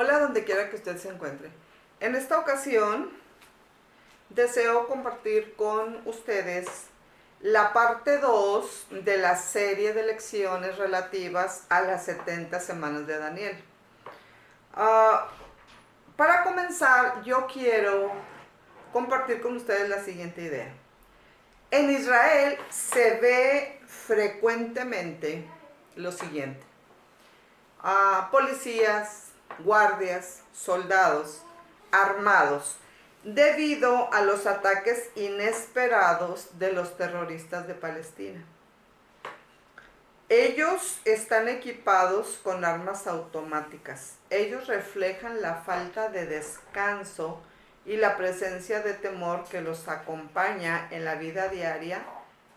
Hola donde quiera que usted se encuentre. En esta ocasión deseo compartir con ustedes la parte 2 de la serie de lecciones relativas a las 70 semanas de Daniel. Para comenzar, yo quiero compartir con ustedes la siguiente idea. En Israel se ve frecuentemente lo siguiente. Policías, guardias, soldados armados debido a los ataques inesperados de los terroristas de Palestina. Ellos están equipados con armas automáticas. Ellos reflejan la falta de descanso y la presencia de temor que los acompaña en la vida diaria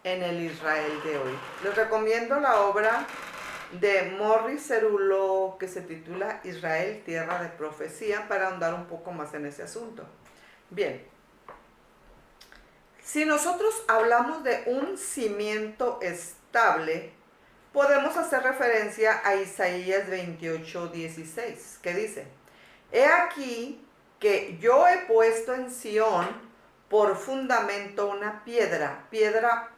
en el Israel de hoy. Les recomiendo la obra de Morris Cerullo que se titula Israel, Tierra de Profecía, para ahondar un poco más en ese asunto. Bien, si nosotros hablamos de un cimiento estable, podemos hacer referencia a Isaías 28:16, que dice: He aquí que yo he puesto en Sión por fundamento una piedra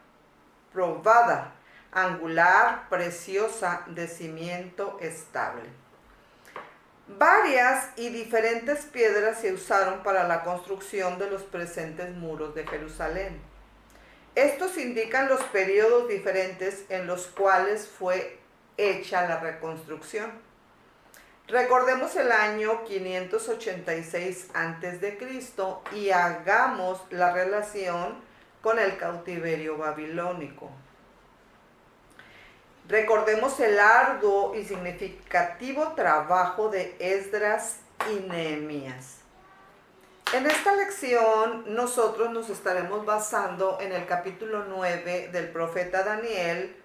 probada, angular, preciosa, de cimiento estable. Varias y diferentes piedras se usaron para la construcción de los presentes muros de Jerusalén. Estos indican los periodos diferentes en los cuales fue hecha la reconstrucción. Recordemos el año 586 a.C. y hagamos la relación con el cautiverio babilónico. Recordemos el arduo y significativo trabajo de Esdras y Nehemías. En esta lección nosotros nos estaremos basando en el capítulo 9 del profeta Daniel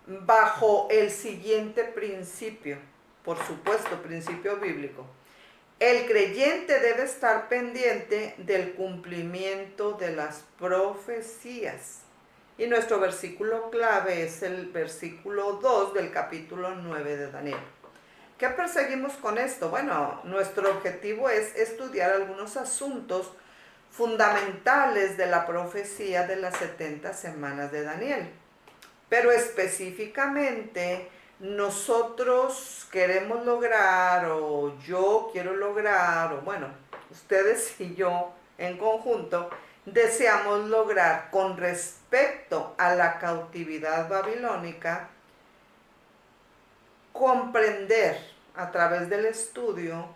bajo el siguiente principio, por supuesto, principio bíblico. El creyente debe estar pendiente del cumplimiento de las profecías. Y nuestro versículo clave es el versículo 2 del capítulo 9 de Daniel. ¿Qué perseguimos con esto? Bueno, nuestro objetivo es estudiar algunos asuntos fundamentales de la profecía de las 70 semanas de Daniel. Pero específicamente nosotros queremos lograr, o yo quiero lograr, o bueno, ustedes y yo en conjunto, deseamos lograr con respecto a la cautividad babilónica, comprender a través del estudio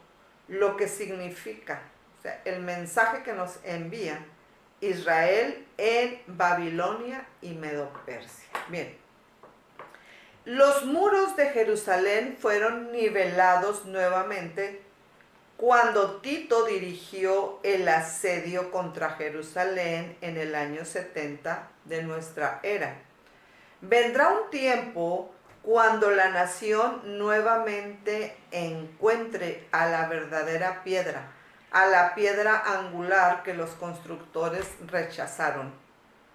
lo que significa, o sea, el mensaje que nos envía Israel en Babilonia y Medo-Persia. Bien, los muros de Jerusalén fueron nivelados nuevamente cuando Tito dirigió el asedio contra Jerusalén en el año 70 de nuestra era. Vendrá un tiempo cuando la nación nuevamente encuentre a la verdadera piedra, a la piedra angular que los constructores rechazaron,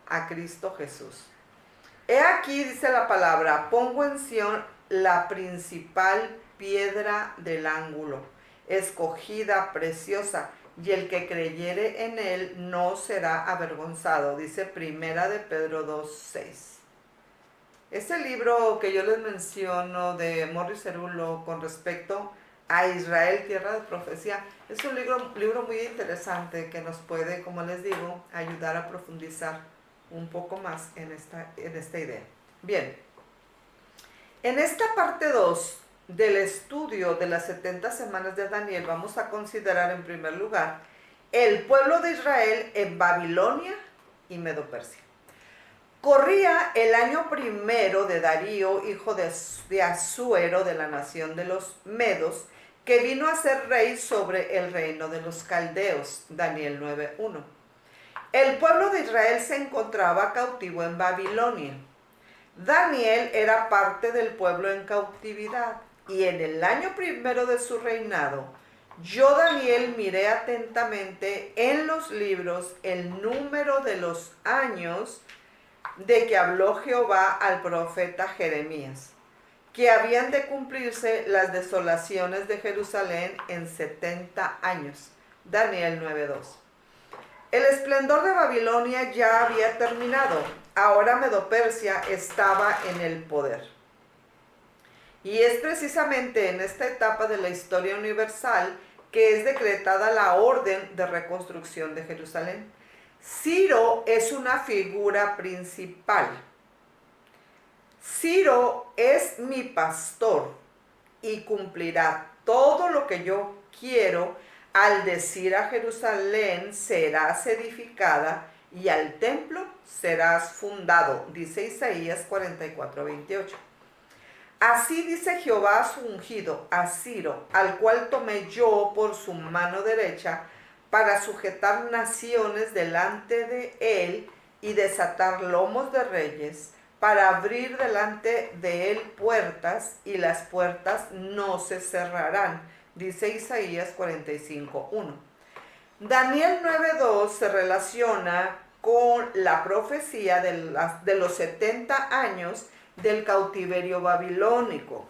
a Cristo Jesús. He aquí, dice la palabra, pongo en Sión la principal piedra del ángulo, escogida, preciosa, y el que creyere en él no será avergonzado, dice Primera de Pedro 2:6. Este libro que yo les menciono de Morris Cerullo con respecto a Israel, Tierra de Profecía, es un libro muy interesante que nos puede, como les digo, ayudar a profundizar un poco más en esta idea. Bien, en esta parte 2 del estudio de las 70 semanas de Daniel vamos a considerar en primer lugar el pueblo de Israel en Babilonia y Medo-Persia. Corría el año primero de Darío, hijo de Asuero, de la nación de los Medos, que vino a ser rey sobre el reino de los caldeos, Daniel 9:1. El pueblo de Israel se encontraba cautivo en Babilonia. Daniel era parte del pueblo en cautividad, y en el año primero de su reinado, yo, Daniel, miré atentamente en los libros el número de los años de que habló Jehová al profeta Jeremías, que habían de cumplirse las desolaciones de Jerusalén en 70 años. Daniel 9:2. El esplendor de Babilonia ya había terminado. Ahora Medo-Persia estaba en el poder. Y es precisamente en esta etapa de la historia universal que es decretada la orden de reconstrucción de Jerusalén. Ciro es una figura principal. Ciro es mi pastor y cumplirá todo lo que yo quiero al decir a Jerusalén serás edificada y al templo serás fundado, dice Isaías 44:28. Así dice Jehová a su ungido, a Ciro, al cual tomé yo por su mano derecha para sujetar naciones delante de él y desatar lomos de reyes, para abrir delante de él puertas y las puertas no se cerrarán, dice Isaías 45:1. Daniel 9:2 se relaciona con la profecía de los 70 años del cautiverio babilónico.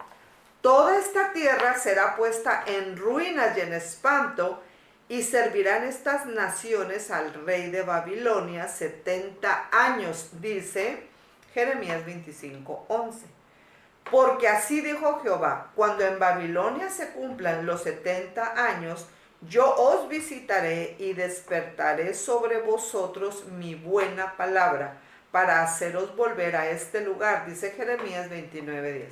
Toda esta tierra será puesta en ruinas y en espanto, y servirán estas naciones al rey de Babilonia 70 años, dice Jeremías 25:11. Porque así dijo Jehová, cuando en Babilonia se cumplan los 70 años, yo os visitaré y despertaré sobre vosotros mi buena palabra, para haceros volver a este lugar, dice Jeremías 29:10.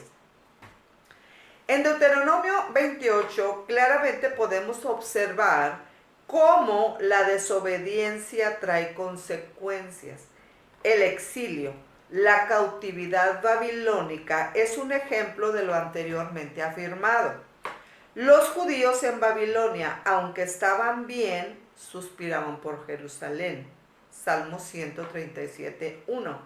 En Deuteronomio 28 claramente podemos observar cómo la desobediencia trae consecuencias. El exilio, la cautividad babilónica es un ejemplo de lo anteriormente afirmado. Los judíos en Babilonia, aunque estaban bien, suspiraban por Jerusalén. Salmo 137:1.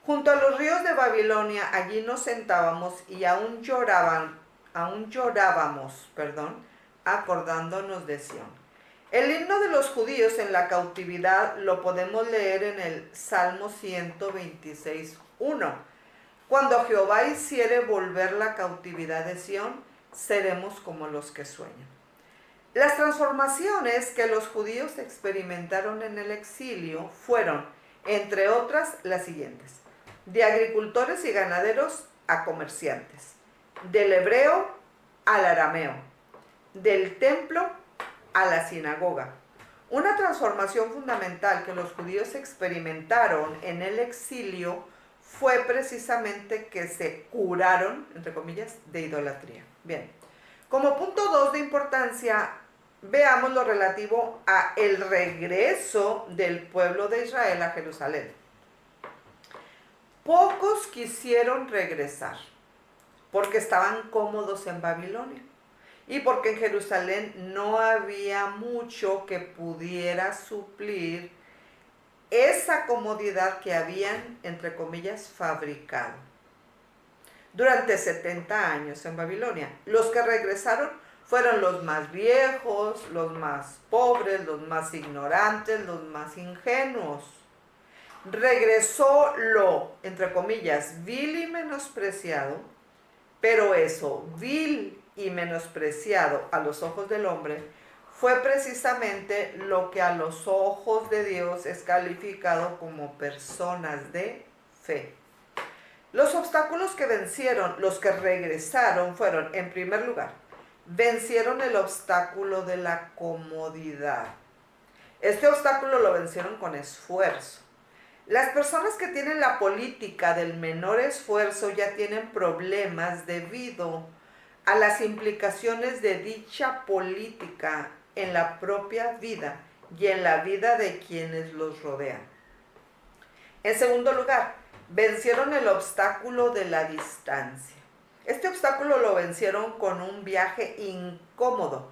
Junto a los ríos de Babilonia, allí nos sentábamos y aún llorábamos, acordándonos de Sión. El himno de los judíos en la cautividad lo podemos leer en el Salmo 126:1. Cuando Jehová hiciere volver la cautividad de Sión, seremos como los que sueñan. Las transformaciones que los judíos experimentaron en el exilio fueron, entre otras, las siguientes: de agricultores y ganaderos a comerciantes, del hebreo al arameo, del templo a la sinagoga. Una transformación fundamental que los judíos experimentaron en el exilio fue precisamente que se curaron, entre comillas, de idolatría. Bien, como punto 2 de importancia, veamos lo relativo a el regreso del pueblo de Israel a Jerusalén. Pocos quisieron regresar porque estaban cómodos en Babilonia y porque en Jerusalén no había mucho que pudiera suplir esa comodidad que habían, entre comillas, fabricado durante 70 años en Babilonia. Los que regresaron fueron los más viejos, los más pobres, los más ignorantes, los más ingenuos. Regresó lo, entre comillas, vil y menospreciado, pero eso, vil y menospreciado a los ojos del hombre, fue precisamente lo que a los ojos de Dios es calificado como personas de fe. Los obstáculos que vencieron los que regresaron fueron, en primer lugar, vencieron el obstáculo de la comodidad. Este obstáculo lo vencieron con esfuerzo. Las personas que tienen la política del menor esfuerzo ya tienen problemas debido a las implicaciones de dicha política en la propia vida y en la vida de quienes los rodean. En segundo lugar, vencieron el obstáculo de la distancia. Este obstáculo lo vencieron con un viaje incómodo,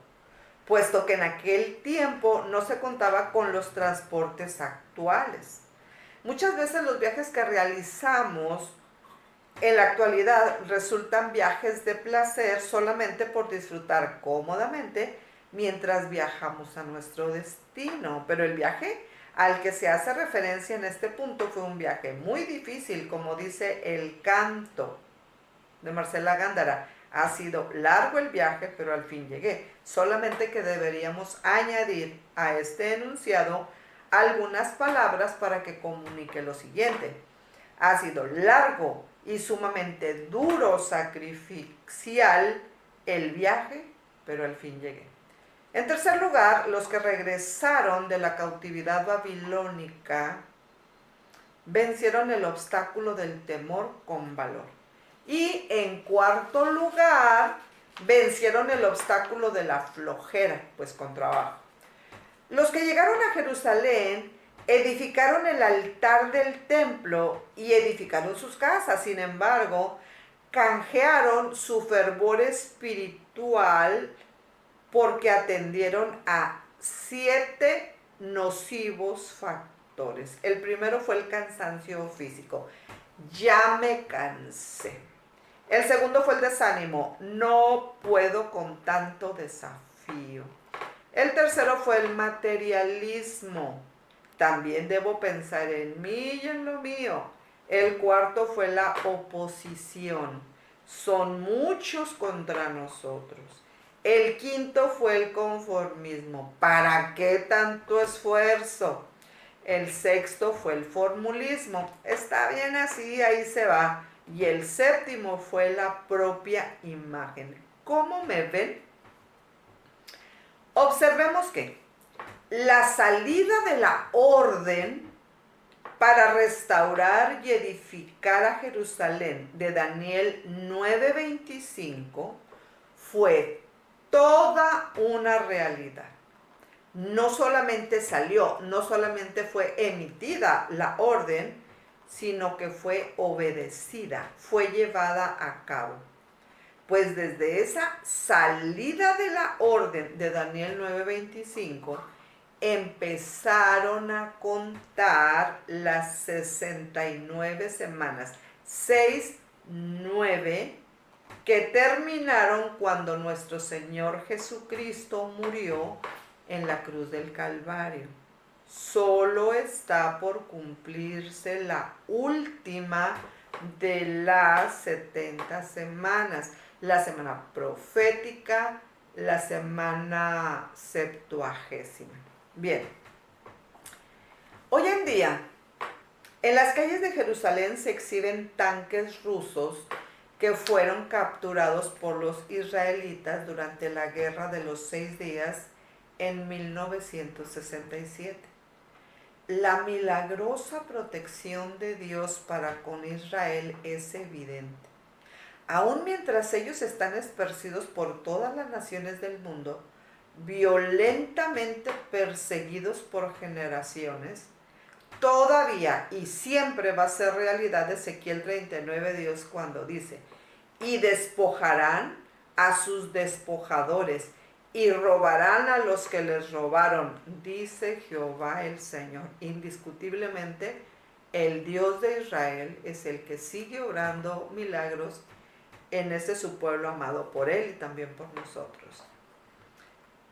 puesto que en aquel tiempo no se contaba con los transportes actuales. Muchas veces los viajes que realizamos en la actualidad resultan viajes de placer solamente por disfrutar cómodamente mientras viajamos a nuestro destino. Pero el viaje al que se hace referencia en este punto fue un viaje muy difícil, como dice el canto. de Marcela Gándara. Ha sido largo el viaje, pero al fin llegué. Solamente que deberíamos añadir a este enunciado algunas palabras para que comunique lo siguiente. Ha sido largo y sumamente duro, sacrificial el viaje, pero al fin llegué. En tercer lugar, los que regresaron de la cautividad babilónica vencieron el obstáculo del temor con valor. Y en cuarto lugar, vencieron el obstáculo de la flojera, pues con trabajo. Los que llegaron a Jerusalén edificaron el altar del templo y edificaron sus casas. Sin embargo, canjearon su fervor espiritual porque atendieron a 7 nocivos factores. El primero fue el cansancio físico. Ya me cansé. El segundo fue el desánimo. No puedo con tanto desafío. El tercero fue el materialismo. También debo pensar en mí y en lo mío. El cuarto fue la oposición. Son muchos contra nosotros. El quinto fue el conformismo. ¿Para qué tanto esfuerzo? El sexto fue el formulismo. Está bien así, ahí se va. Y el séptimo fue la propia imagen. ¿Cómo me ven? Observemos que la salida de la orden para restaurar y edificar a Jerusalén de Daniel 9:25 fue toda una realidad. No solamente salió, no solamente fue emitida la orden, sino que fue obedecida, fue llevada a cabo. Pues desde esa salida de la orden de Daniel 9:25, empezaron a contar las 69 semanas, 6, 9, que terminaron cuando nuestro Señor Jesucristo murió en la cruz del Calvario. Solo está por cumplirse la última de las 70 semanas, la semana profética, la semana septuagésima. Bien, hoy en día en las calles de Jerusalén se exhiben tanques rusos que fueron capturados por los israelitas durante la Guerra de los 6 días en 1967. La milagrosa protección de Dios para con Israel es evidente. Aún mientras ellos están esparcidos por todas las naciones del mundo, violentamente perseguidos por generaciones, todavía y siempre va a ser realidad Ezequiel 39, Dios cuando dice: y despojarán a sus despojadores y robarán a los que les robaron, dice Jehová el Señor. Indiscutiblemente, el Dios de Israel es el que sigue obrando milagros en ese su pueblo amado por Él y también por nosotros.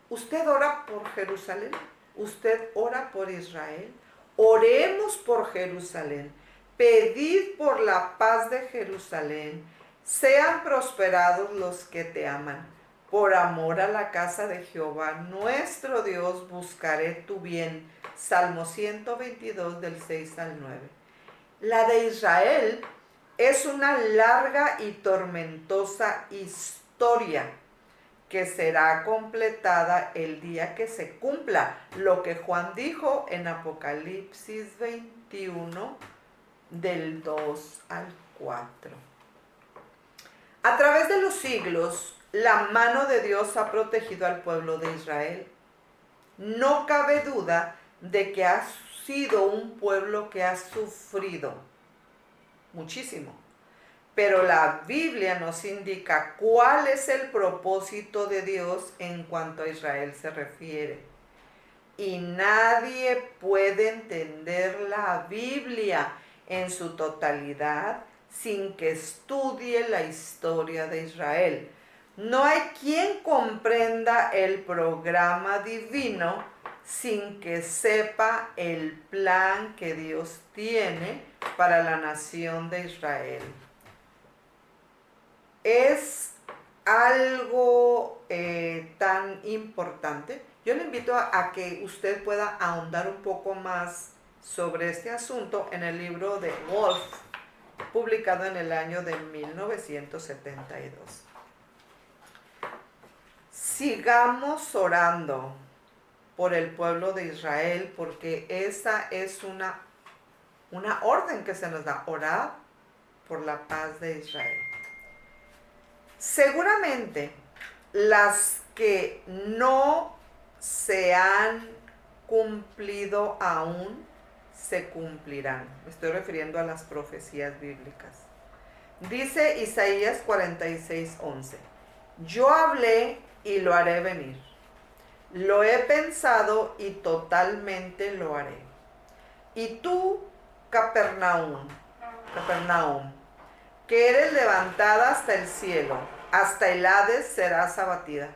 ¿Usted ora por Jerusalén? ¿Usted ora por Israel? Oremos por Jerusalén. Pedid por la paz de Jerusalén. Sean prosperados los que te aman. Por amor a la casa de Jehová, nuestro Dios, buscaré tu bien. Salmo 122 del 6 al 9. La de Israel es una larga y tormentosa historia que será completada el día que se cumpla lo que Juan dijo en Apocalipsis 21 del 2 al 4. A través de los siglos, la mano de Dios ha protegido al pueblo de Israel. No cabe duda de que ha sido un pueblo que ha sufrido muchísimo. Pero la Biblia nos indica cuál es el propósito de Dios en cuanto a Israel se refiere. Y nadie puede entender la Biblia en su totalidad sin que estudie la historia de Israel. No hay quien comprenda el programa divino sin que sepa el plan que Dios tiene para la nación de Israel. es algo tan importante. Yo le invito a que usted pueda ahondar un poco más sobre este asunto en el libro de Wolf, publicado en el año de 1972. Sigamos orando por el pueblo de Israel, porque esa es una orden que se nos da, orar por la paz de Israel. Seguramente las que no se han cumplido aún se cumplirán. Me estoy refiriendo a las profecías bíblicas. Dice Isaías 46:11: yo hablé y lo haré venir. Lo he pensado y totalmente lo haré. Y tú, Capernaum, que eres levantada hasta el cielo, hasta el Hades serás abatida.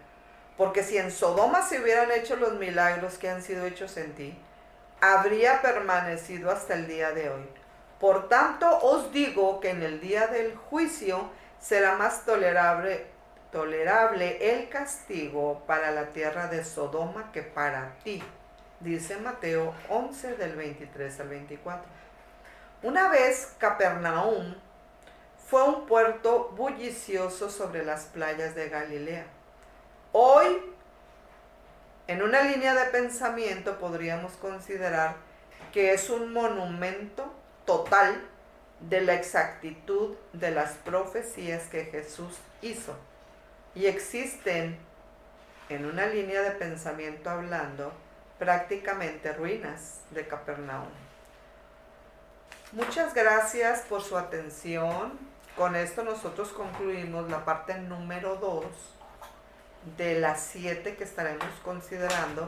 Porque si en Sodoma se hubieran hecho los milagros que han sido hechos en ti, habría permanecido hasta el día de hoy. Por tanto, os digo que en el día del juicio será más tolerable el castigo para la tierra de Sodoma que para ti. Dice Mateo 11 del 23 al 24. Una vez Capernaum fue un puerto bullicioso sobre las playas de Galilea. Hoy, en una línea de pensamiento, podríamos considerar que es un monumento total de la exactitud de las profecías que Jesús hizo. Y existen, en una línea de pensamiento hablando, prácticamente ruinas de Capernaum. Muchas gracias por su atención. Con esto nosotros concluimos la parte número 2 de las 7 que estaremos considerando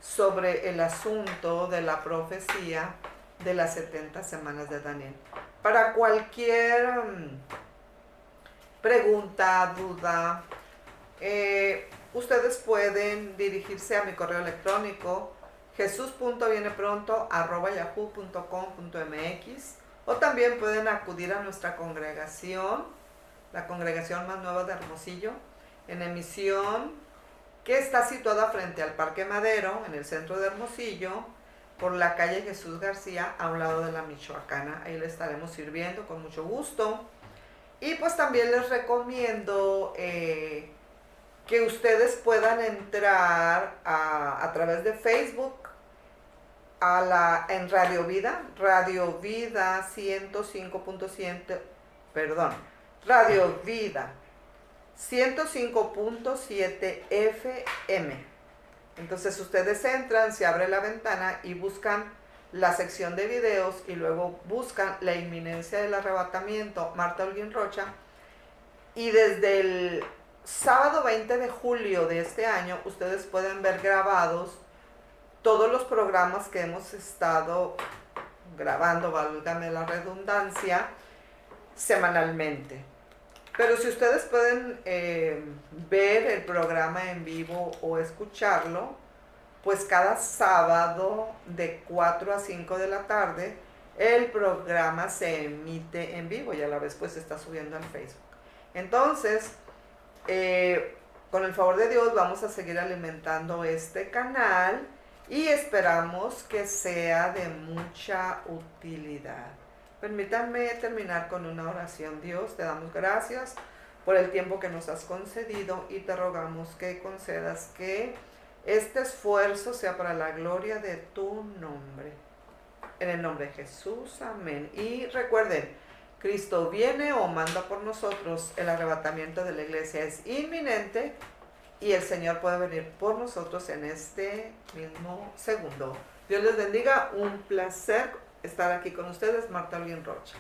sobre el asunto de la profecía de las 70 semanas de Daniel. Para cualquier pregunta, duda, ustedes pueden dirigirse a mi correo electrónico jesus.vienepronto@yahoo.com.mx, o también pueden acudir a nuestra congregación, la congregación más nueva de Hermosillo, en emisión, que está situada frente al Parque Madero, en el centro de Hermosillo, por la calle Jesús García, a un lado de la Michoacana. Ahí le estaremos sirviendo con mucho gusto. Y pues también les recomiendo que ustedes puedan entrar a través de Facebook en Radio Vida 105.7, Radio Vida 105.7 FM. Entonces ustedes entran, se abre la ventana y buscan la sección de videos y luego buscan La inminencia del arrebatamiento, Marta Holguín Rocha, y desde el sábado 20 de julio de este año ustedes pueden ver grabados todos los programas que hemos estado grabando, válgame la redundancia, semanalmente. Pero si ustedes pueden ver el programa en vivo o escucharlo, pues cada sábado de 4 a 5 de la tarde el programa se emite en vivo y a la vez pues se está subiendo al Facebook. Entonces, con el favor de Dios vamos a seguir alimentando este canal y esperamos que sea de mucha utilidad. Permítanme terminar con una oración. Dios, te damos gracias por el tiempo que nos has concedido y te rogamos que concedas que este esfuerzo sea para la gloria de tu nombre. En el nombre de Jesús, amén. Y recuerden, Cristo viene o manda por nosotros. El arrebatamiento de la iglesia es inminente y el Señor puede venir por nosotros en este mismo segundo. Dios les bendiga. Un placer estar aquí con ustedes. Marta Holguín Rocha.